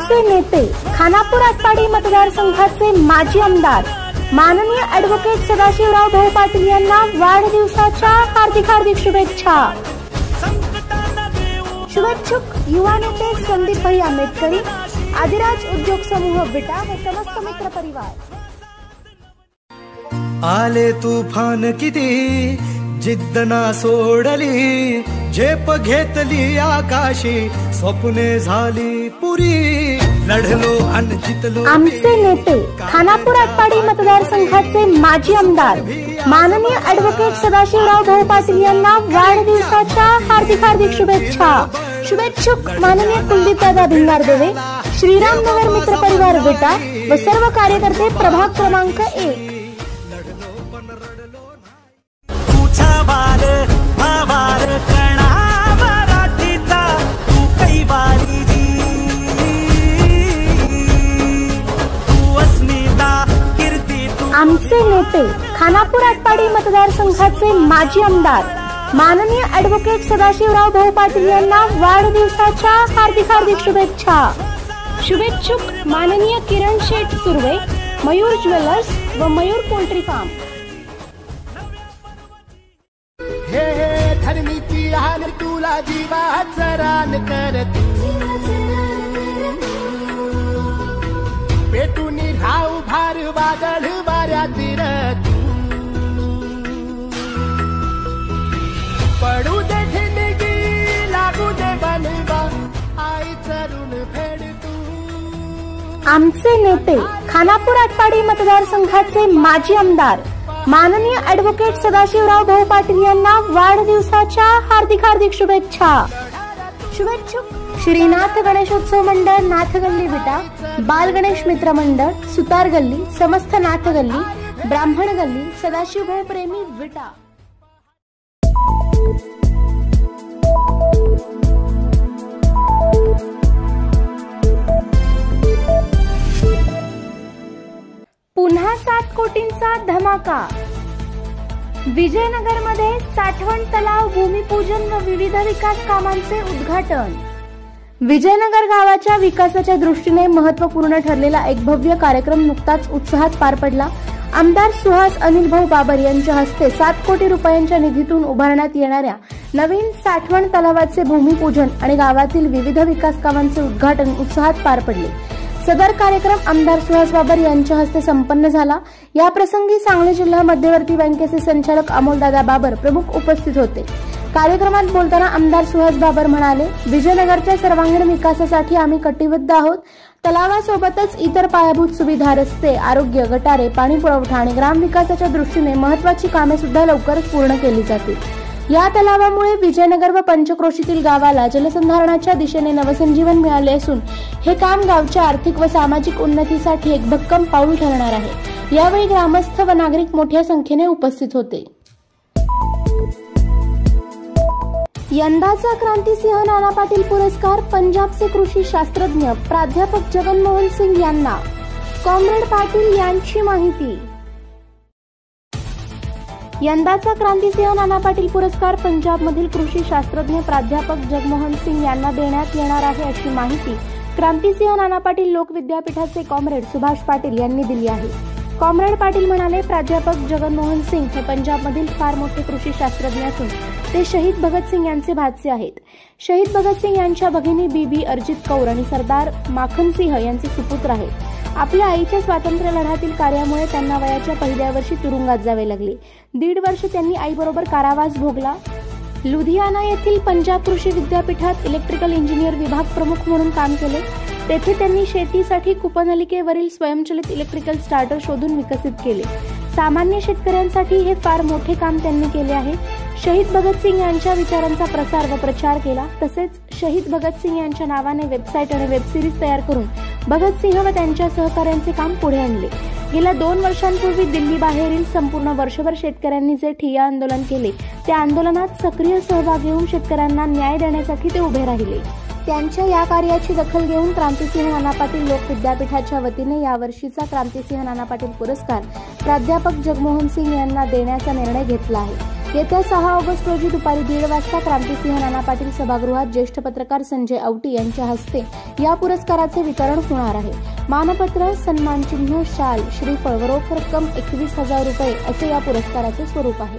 आमचे नेते खानापूर आटपाडी मतदारसंघाचे माजी आमदार माननीय ॲडव्होकेट सदाशिवराव भाऊ पाटील यांना वाढदिवसाच्या हार्दिक शुभेच्छा। शुभेच्छुक युवा नेते संदीप भाई आंबेडकरी, आदिराज उद्योग समूह विटा व समस्त मित्र परिवार। आले तुफान किती जिद्द ना सोडली, झेप घेतली आकाशी, स्वप्ने झाली पुरी, लढलो आणि जितलो। आमचे नेते खानापूर आटपाडी मतदारसंघाचे माजी आमदार माननीय ॲडव्होकेट सदाशिवराव भाऊ पाटील यांना वाढदिवसाच्या हार्दिक शुभेच्छा। शुभेच्छुक माननीय कुलदीपदादा भिंगारदेवे, श्रीराम नगर मित्र परिवार विटा व सर्व कार्यकर्ते प्रभाग क्रमांक 1। आमचे नेते खानापूर आटपाडी मतदारसंघाचे माजी आमदार माननीय ॲडव्होकेट सदाशिवराव भाऊ पाटील यांना वाढदिवसाच्या हार्दिक शुभेच्छा। शुभेच्छुक माननीय किरण शेठ सुर्वे, मयूर ज्वेलर्स व मयूर पोल्ट्री फार्म। हे धरणीची हाल तुला जीवाचं रान करत, पेटून राहू भार वादळ वाऱ्यातील, पडू दे ठिणगी लागू दे बनवा, आईचं ऋण फेड तू। आमचे नेते खानापूर आटपाडी मतदारसंघाचे माजी आमदार माननीय ॲडव्होकेट सदाशिवराव भाऊ पाटील यांना वाढदिवसाच्या हार्दिक शुभेच्छा। शुभेच्छुक श्रीनाथ गणेशोत्सव मंडळ, नाथ गल्ली विटा, बाल गणेश मित्र मंडळ, सुतार गल्ली, समस्त नाथ गल्ली, ब्राह्मण गल्ली, सदाशिव भाऊ प्रेमी विटा। पुन्हा 7 कोटींचा धमाका। विजयनगरमध्ये साठवण तलाव भूमिपूजन व विविध विकास कामांचे उद्घाटन। विजयनगर गावाच्या विकासाच्या दृष्टीने महत्त्वपूर्ण ठरलेला एक भव्य कार्यक्रम नुकताच उत्साहात पार पडला। आमदार सुहास अनिल भाऊ बाबर यांच्या हस्ते 7 कोटी रुपयांच्या निधीतून उभारण्यात येणाऱ्या नवीन साठवण तलावाचे भूमिपूजन आणि गावातील विविध विकास कामांचे उद्घाटन उत्साहात पार पडले। सदर कार्यक्रम आमदार सुहास बाबर यांच्या हस्ते संपन्न झाला। या प्रसंगी सांगली जिल्हा मध्यवर्ती बँकेचे संचालक अमोलदादा बाबर प्रमुख उपस्थित होते। कार्यक्रमात बोलताना आमदार सुहास बाबर म्हणाले, विजयनगरच्या सर्वांगीण विकासासाठी आम्ही कटिबद्ध आहोत। तलावासोबतच इतर पायाभूत सुविधा, रस्ते, आरोग्य, गटारे, पाणी पुरवठा आणि ग्रामविकासाच्या दृष्टीने महत्त्वाची कामे सुद्धा लवकरच पूर्ण केली जातील। या तलावामुळे विजयनगर व पंचक्रोशीतील गावाला जलसंधारणाच्या दिशेने नवसंजीवन मिळाले असून हे काम गावच्या आर्थिक व सामाजिक उन्नतीसाठी एक भक्कम पाऊल ठरणार आहे। यावेळी ग्रामस्थ व नागरिक मोठ्या संख्येने उपस्थित होते। यंदाचा क्रांतिसिंह नाना पाटील पुरस्कार पंजाबचे कृषी शास्त्रज्ञ प्राध्यापक जगनमोहन सिंग यांना। कॉम्रेड पाटील यांची माहिती। यंदाचा क्रांतिसिंह नाना पाटील पुरस्कार पंजाबमधील कृषी शास्त्रज्ञ प्राध्यापक जगमोहन सिंग यांना देण्यात येणार आहे अशी माहिती क्रांतिसिंह नाना पाटील लोक विद्यापीठाचे कॉम्रेड सुभाष पाटील यांनी दिली आहे। कॉम्रेड पाटील म्हणाले, प्राध्यापक जगनमोहन सिंग हे पंजाबमधील फार मोठे कृषी शास्त्रज्ञ असून ते शहीद भगतसिंग यांचे भाचे आहेत। शहीद भगतसिंग यांच्या भगिनी बीबी अर्जित कौर आणि सरदार माखनसिंह यांचे सुपुत्र आहेत। आपल्या आईच्या स्वातंत्र्य लढ्यातील कार्यामुळे त्यांना वयाच्या पहिल्या वर्षी तुरुंगात जावे लागले। 1.5 वर्ष त्यांनी आईबरोबर कारावास भोगला। लुधियाना येथील पंजाब कृषी विद्यापीठात इलेक्ट्रिकल इंजिनियर विभाग प्रमुख म्हणून काम केले। तेथे त्यांनी शेतीसाठी कूपनलिकेवरील स्वयंचलित इलेक्ट्रिकल स्टार्टर शोधून विकसित केले। सामान्य शेतकऱ्यांसाठी हे फार मोठे काम त्यांनी केले आहे। शहीद भगतसिंग यांच्या विचारांचा प्रसार व प्रचार केला। तसेच शहीद भगतसिंग यांच्या नावाने वेबसाईट आणि वेब सिरीज तयार करून भगतसिंह व त्यांच्या सहकाऱ्यांचे काम पुढे आणले। गेल्या 2 वर्षांपूर्वी दिल्ली बाहेरील संपूर्ण वर्षभर शेतकऱ्यांनी जे ठिय्या आंदोलन केले त्या आंदोलनात सक्रिय सहभाग घेऊन शेतकऱ्यांना न्याय देण्यासाठी ते उभे राहिले। त्यांच्या या कार्याची दखल घेऊन क्रांतिसिंह नाना पाटील लोक विद्यापीठाच्या वतीने यावर्षीचा क्रांतिसिंह नाना पाटील पुरस्कार प्राध्यापक जगमोहन सिंग यांना देण्याचा निर्णय घेतला आहे। येत्या 6 ऑगस्ट रोजी दुपारी 1:30 वाजता क्रांतिसिंह नाना पाटील सभागृहात ज्येष्ठ पत्रकार संजय आवटी यांच्या हस्ते या पुरस्काराचे वितरण होणार आहे। मानपत्र, सन्मानचिन्ह, शाल, श्रीफळ व रोख रक्कम 21,000 रुपये असे या पुरस्काराचे स्वरूप आहे।